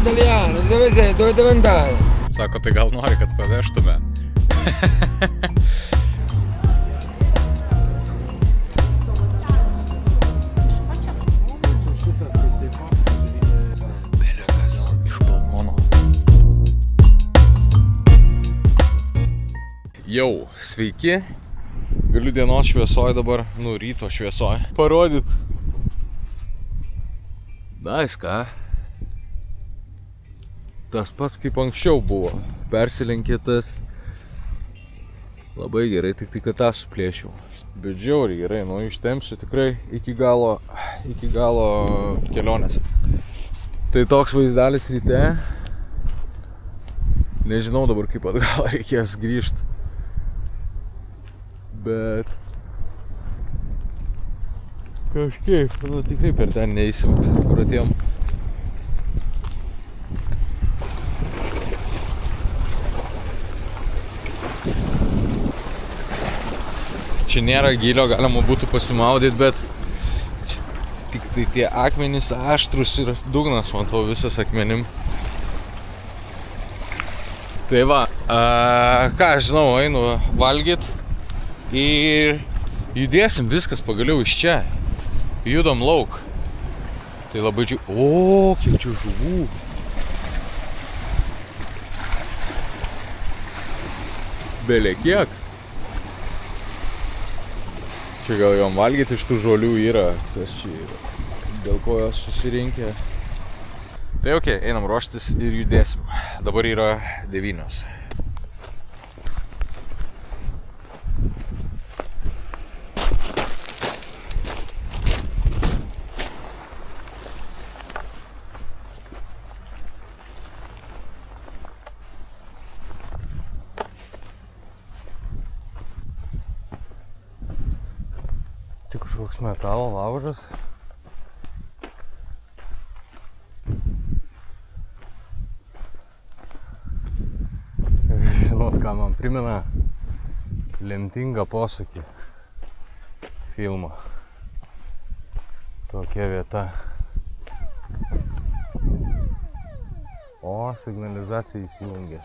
italiano, dove sei? Dove devo andare? Sako, tai gal nori, kad pavežtume. Iš balkono. Jau, sveiki. Galiu dienos šviesoj dabar, ryto šviesoj parodyt. Nice, ką? Tas pats kaip anksčiau buvo. Persilenkė tas. Labai gerai, tik kad tą suplėšiau. Bet žiauriai gerai, ištempsiu tikrai iki galo kelionės. Tai toks vaizdelis ryte. Nežinau dabar kaip atgal reikės grįžti. Bet kažkaip, tikrai per ten neįsim, kur atėjom. Čia nėra gylio, galima būtų pasimaudyti, bet tik tai tie akmenys aštrus ir dugnas, matau, visas akmenim. Tai va, ką aš žinau, einu valgyt. Ir judėsim viskas pagaliau iš čia. Judam lauk. Tai labai O, kiek čia žuvų. Belė kiek. Čia gal jom valgyti iš tų žolių yra. Tas čia yra. Dėl ko jos susirinkė. Tai ok, einam ruoštis ir judėsim. Dabar yra 9. Čia kažkoks metalo laužas. Žinot, ką man primena? Lemtingą posūkį filmą. Tokia vieta. O, signalizacija įsijungia.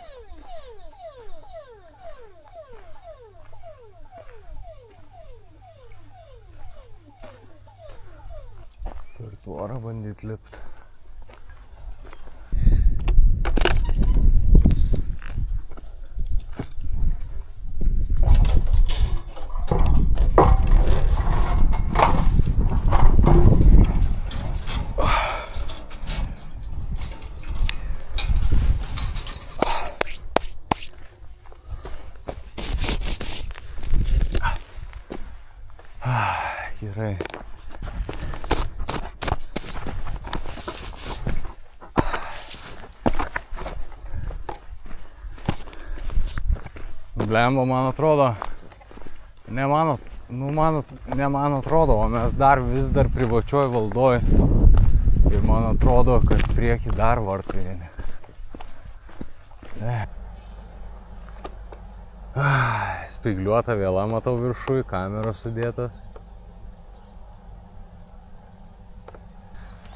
Per tvorą bandyt lipt. Gerai. Blemba, man atrodo, ne man atrodo, o mes vis dar privačioj valdoj ir man atrodo, kad prieki dar vartai vieni. Spygliuota vėla matau viršui, kameros sudėtos.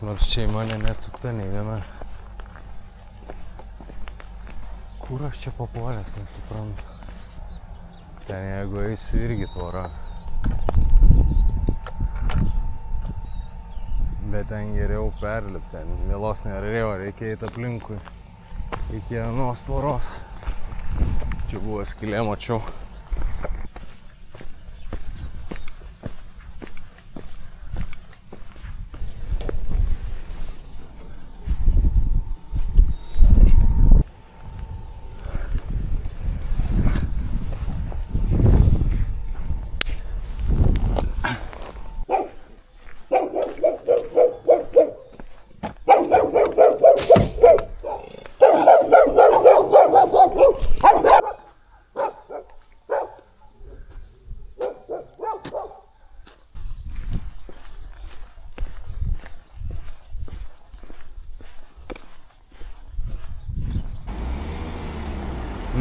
Nors čia į mane neatsukta nei viena. Kur aš čia papuolęs, nesuprantu. Ten jeigu eisiu irgi tvora. Bet ten geriau perlipti, ten vėlos nerėjo, reikia eiti aplinkui. Iki anos tvoros. Čia buvo skylė, mačiau.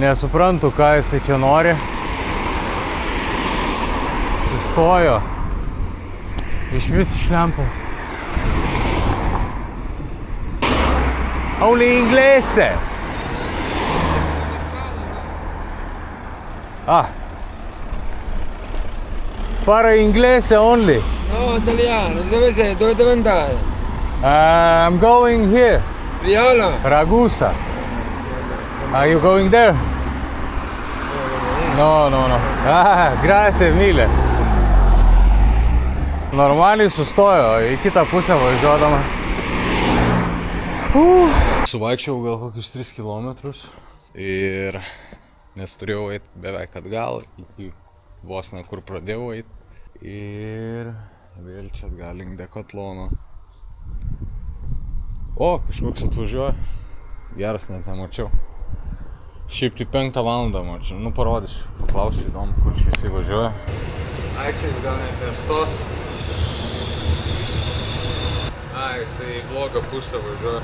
Nesuprantu, ką jisai čia nori. Sustojo. Iš vis šlempas. Only inglese. Ah. Parla inglese only. No, italiano. Dove sei? Dove devi andare? I'm going here. Priolo? Ragusa. Are you going there? No. Ah, grazie mille. Normaliai sustojo į kitą pusę važiuodamas. Suvaikščiau gal kokius 3 kilometrus ir nes turėjau eiti beveik atgal iki vos ne kur pradėjau eiti ir vėl čia atgal link Dekatlono. O, kažkoks atvažiuoja. Geras, net nemačiau. Šiaip tai 5 valandą mačiau. Nu, parodysiu. Paklausiu, įdomu, kur čia jisai važiuoja. Ai, čia jis gal nepėstos. Ai, jisai į blogą pusę važiuoja.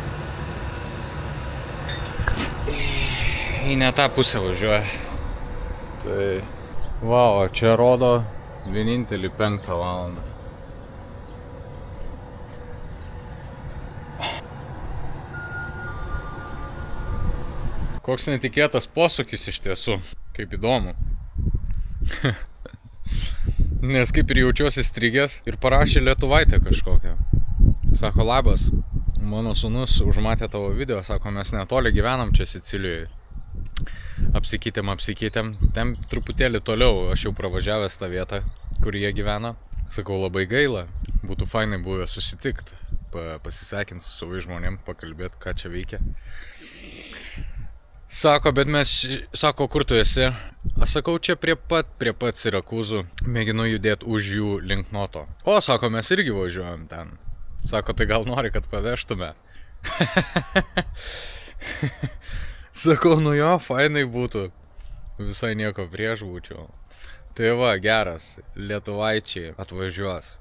Į ne tą pusę važiuoja. Tai... Vau, čia rodo vienintelį 5 valandą. Koks netikėtas posūkis iš tiesų, kaip įdomu. Nes kaip ir jaučiuosi strigęs ir parašė lietuvaitę kažkokią. Sako, labas, mano sūnus užmatė tavo video, sako, mes netoli gyvenam čia Sicilijoje. Apsikeitėm, ten truputėlį toliau, aš jau pravažiavęs tą vietą, kur jie gyvena. Sakau, labai gaila, būtų fainai buvę susitikti, pasisveikinti su savai žmonėm, pakalbėti, ką čia veikia. Sako, bet mes, sako, kur tu esi? Aš sakau, čia prie pat Sirakūzų, mėginu judėti už jų link Noto. O, sako, mes irgi važiuojam ten. Sako, tai gal nori, kad paveštume? Sakau, nu jo, fainai būtų. Visai nieko prieš būčiau. Tai va, geras, lietuvaičiai atvažiuos,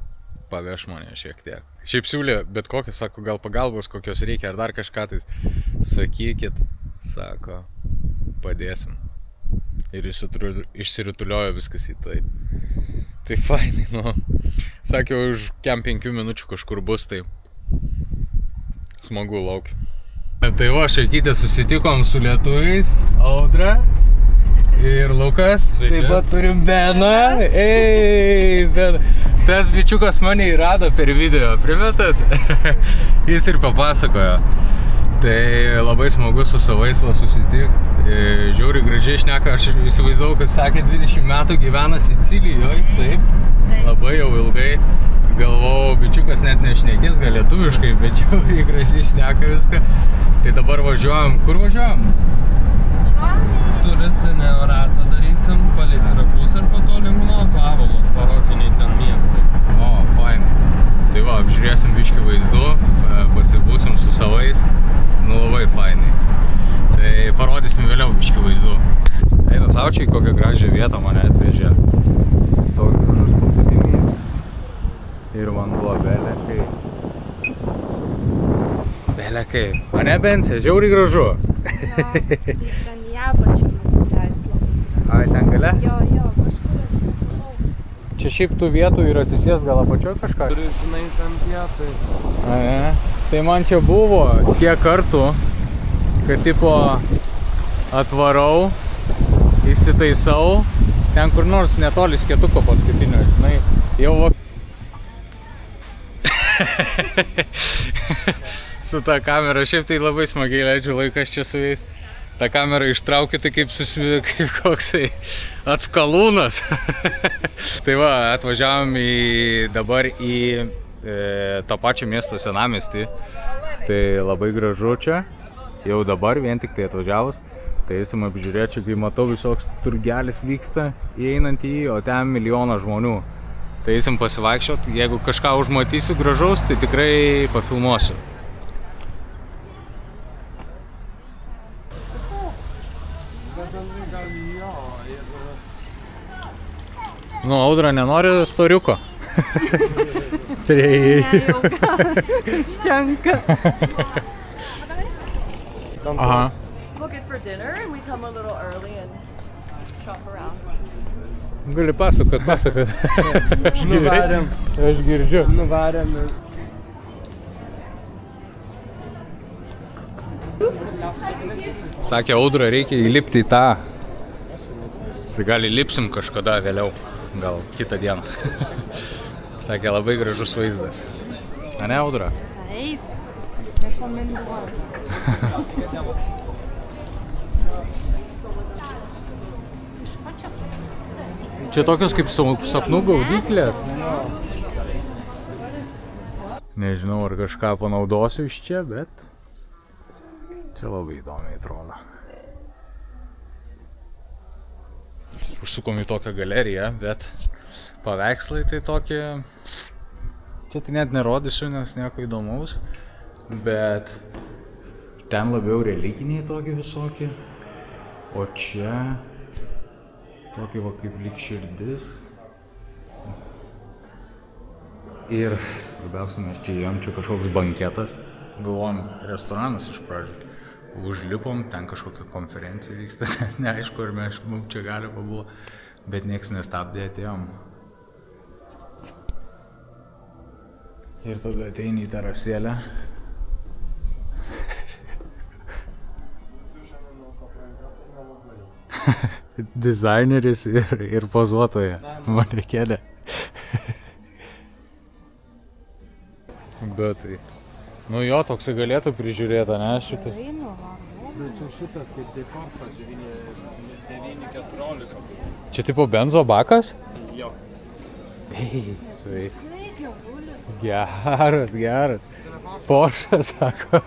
paveš mane šiek tiek. Šiaip siūlė, bet kokią, sako, gal pagalbos kokios reikia, ar dar kažką tai sakykit. Sako, padėsim. Ir išsirutuliojo viskas į tai. Tai fainai, nu. Sakė, už kem 5 minučių kažkur bus, tai smagu laukiu. Tai va, Šaikytė susitikom su lietuviais, Audra ir Lukas. Taip pat turim Beną. Ei, Beną. Tas bičiukas mane įrado per video, primetat? Jis ir papasakojo. Tai labai smagu su savais va susitikti. Žiauriai gražiai šneka, aš įsivaizdavau, kad sakė 20 metų gyvena Sicilijoje, taip. Labai jau ilgai. Galvojau, bičiukas net nešnekės, gal lietuviškai, bet žiauriai gražiai šneka viską. Tai dabar važiuojam. Kur važiuojam? Turistinę ratą darysim, palei Sirakūzą ir po to link Noto, Avolos parokiniai ten miestai. O, fain. Tai va, apžiūrėsim biškį vaizdu, pasibūsim su savais. Nu, labai fainai. Tai parodysim vėliau biškį vaizdu. Eina saučiai, kokią gražią vietą mane atvežė. Toks gražus paplūdimys. Ir vanduo belekai. Belekai. O ne, Bensė, žiauriai gražu. Jo, tai ten į apačią nusileist labai. Ai, ten gale? Jo, kažkur. Čia šiaip tų vietų ir atsisės gal apačioj kažką? Turi, žinai, ten vietai. A, ne? Tai man čia buvo tiek kartų, kad tipo atvarau, įsitaisau, ten kur nors netoli skėtuko paskutinio, žinai, jau va... Su ta kamera, šiaip tai labai smagiai leidžiu laikas čia su jais. Ta kamera ištraukia tai kaip koksai atskalūnas. Tai va, atvažiavom dabar į tą pačią miesto senamiestį. Tai labai gražu čia. Jau dabar vien tik tai atvažiavus. Tai eisim apžiūrėti, kai matau visoks turgelis vyksta įeinant į jį, o ten milijonas žmonių. Tai eisim pasivaikščiot. Jeigu kažką užmatysiu gražaus, tai tikrai pafilmuosiu. Nu, Audra nenori storiuko. Tai... Ne, jau gal. Užtenka. Aha. Book it for dinner and we come a little early and shop around. Gali pasakot. Nuvarėm. Aš girdžiu. Nuvarėm. Sakė, Audra, reikia įlipti į tą. Tai gal įlipsim kažkada vėliau, gal kitą dieną. Sakė, labai gražus vaizdas. A ne, Audra? Taip, rekomenduoju. Čia tokios kaip sapnų gaudyklės. Nežinau, ar kažką panaudosiu iš čia, bet čia labai įdomiai atrodo. Užsukom į tokią galeriją, bet paveikslai tai tokie... Čia tai net nerodysiu, nes nieko įdomaus, bet ten labiau religiniai tokie visokie, o čia tokie va kaip lyg širdis. Ir svarbiausia, mes čia įėjom, čia kažkoks banketas. Galvojom, restoranas iš pradžių. Užlipom, ten kažkokia konferencija vyksta, neaišku, ar mes čia gali pabuvo, bet nieks nestabdė, atėjom. Ir tada ateini į terasėlę. Dizaineris ir pozuotoja, manekėlė. Bet tai... Nu jo, toksai galėtų prižiūrėti, ne, šitai? Bet čia šitas kaip tai Porsche'as 914. Čia tipo benzo bakas? Jo. Ei, sveik. Geras, geras. Porsche, sako.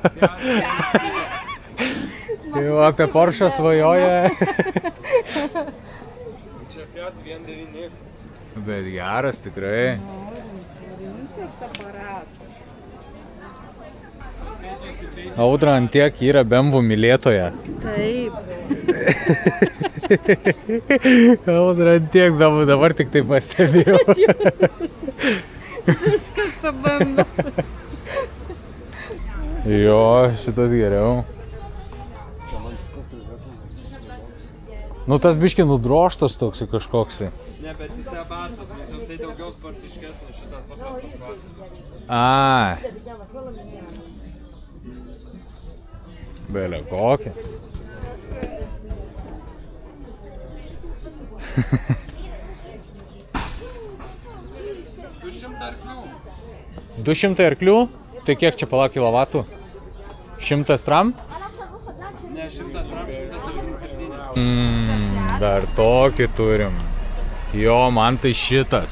Jau apie Porsche svajoja. Čia Fiat 1.9X. Bet geras, tikrai. Rimtas aparatas. Audra ant tiek yra bembų mylėtoja. Taip. Audra ant tiek bembų, dabar tik tai pastebėjau. Viskas su bembu. Jo, šitas geriau. Nu tas biški nudroštas toksai kažkoksai. Ne, bet jis abatas, nes tai daugiau sportiškesnis šitas paprastas klasas. A. Belė kokia. arklių. 200 arklių? Tai kiek čia pala kilovatų? 100 tram? Ne, 100 tram, 177. Dar tokį turim. Jo, man tai šitas.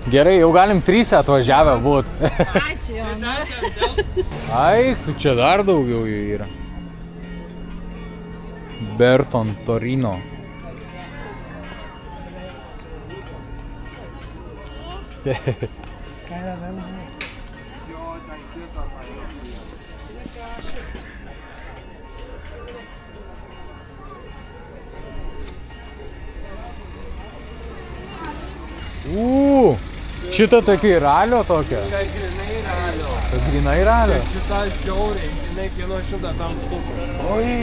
Gerai, jau galim 3 atvažiavę būt. Ačiū, Jona. Ai, čia dar daugiau jų yra. Berton Torino. Šitą tokį ralio tokia? Čia grinai ralio. Grinai ralio? Šitą žiauriai, jinai kainuoja 100 štukų. Oi,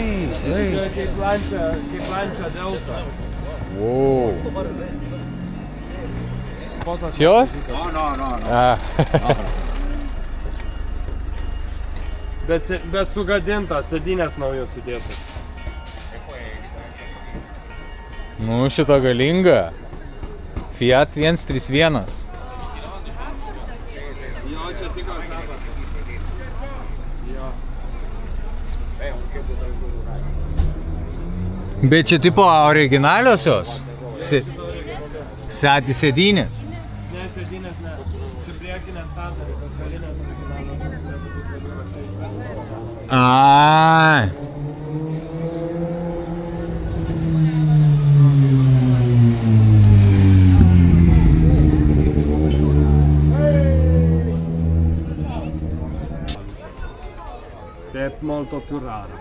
Čia kaip lančio delta. Wow. Все? Bet sugadintas, sėdynės naujos sudėtas. Nu, šita galinga. Fiat 131. Jo, čia tikras abatas. Jo. Bet čia tipo originaliosios? Sėdynė? Ne, sėdynės ne. Čia priekinės padarė, tas galinės originalios. Ai. Taip, molto più rara.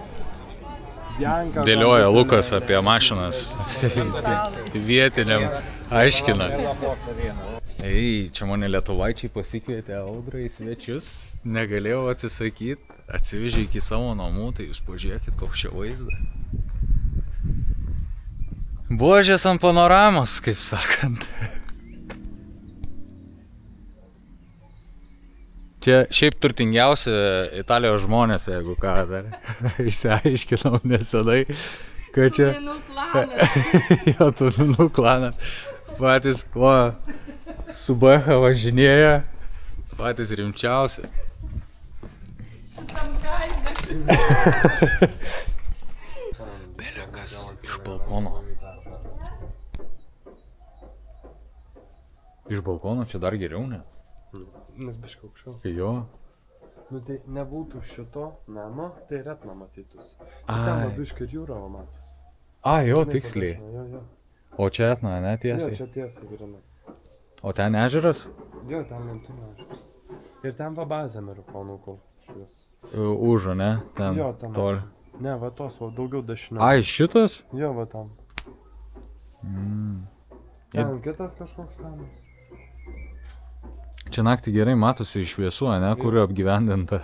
Dėlioja Lukas apie mašinas. Vietiniam aiškina. Ei, čia mane lietuvaičiai pasikvietė Audrą į svečius. Negalėjau atsisakyti. Atsivežė iki savo namų, tai jūs pažiūrėkit, koks čia vaizdas. Buožės ant panoramos, kaip sakant. Čia šiaip turtingiausi Italijos žmonės, jeigu ką dar išsiaiškinau nesenai, kad čia... Tuminų klanas. Jo, Tuminų klanas. Patys, su Bacha važinėja, patys rimčiausi. Šitam kaime. Belekas iš balkono. Iš balkono čia dar geriau net. Nes biškai aukščiau. Jo. Nu tai nebūtų šito namo, tai retna matytųsi. Ai. Ten biškai ir jūra matus. Jo, tiksliai. Jo. O čia etna, ne Jo, tiesiai? čia tiesiai grinai. O ten ežeras? Jo, ten Lentūno ežeras. Ir ten va bazė amerikonų, kol švies. Užo, ne? Ten Jo, ten. toli. Ne, va tos, va daugiau dešinė. Ai, šitas? Jo, va tam. Mm. Ten kitas kažkoks namas. Čia naktį gerai matosi iš šviesų, ne? Kur apgyvendinta.